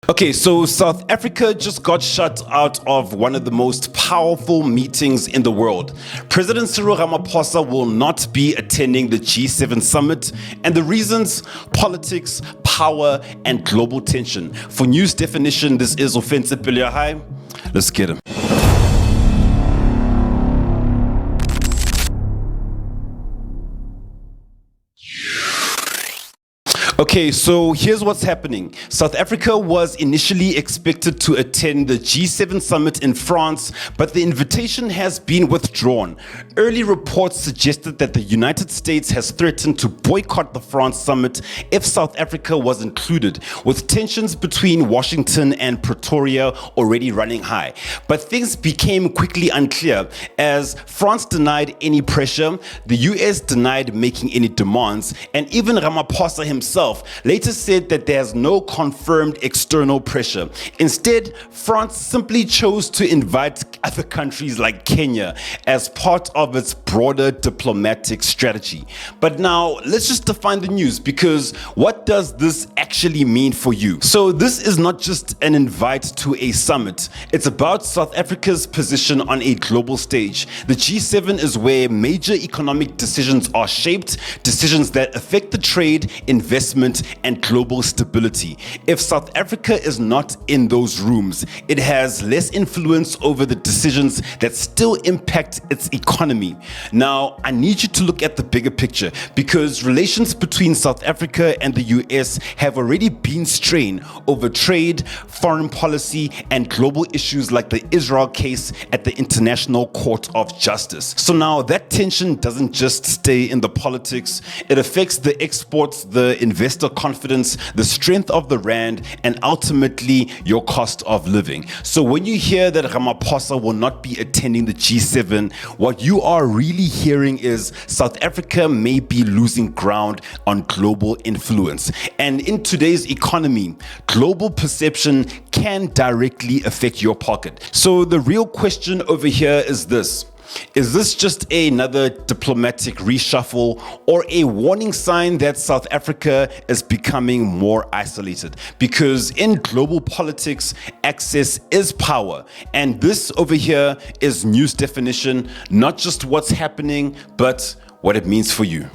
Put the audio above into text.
Okay, so South Africa just got shut out of one of the most powerful meetings in the world. President Cyril Ramaphosa will not be attending the G7 summit, and the reasons: politics, power, and global tension. For news definition, this is Offensive Pilia. Hi, let's get him. Okay, so here's what's happening. South Africa was initially expected to attend the G7 summit in France, but the invitation has been withdrawn. Early reports suggested that the United States has threatened to boycott the France summit if South Africa was included, with tensions between Washington and Pretoria already running high. But things became quickly unclear as France denied any pressure, the US denied making any demands, and even Ramaphosa himself later said that there's no confirmed external pressure. Instead, France simply chose to invite other countries like Kenya as part of its broader diplomatic strategy. But now, let's just define the news, because what does this actually mean for you? So this is not just an invite to a summit. It's about South Africa's position on a global stage. The G7 is where major economic decisions are shaped, decisions that affect the trade, investment, and global stability. If South Africa is not in those rooms, it has less influence over the decisions that still impact its economy. Now, I need you to look at the bigger picture, because relations between South Africa and the US have already been strained over trade, foreign policy, and global issues like the Israel case at the International Court of Justice. So now that tension doesn't just stay in the politics, it affects the exports, the investor confidence, the strength of the rand, and ultimately your cost of living. So when you hear that Ramaphosa will not be attending the G7, what you are really hearing is South Africa may be losing ground on global influence. And in today's economy, global perception can directly affect your pocket. So the real question over here is this: is this just another diplomatic reshuffle, or a warning sign that South Africa is becoming more isolated? Because in global politics, access is power. And this over here is news definition, not just what's happening, but what it means for you.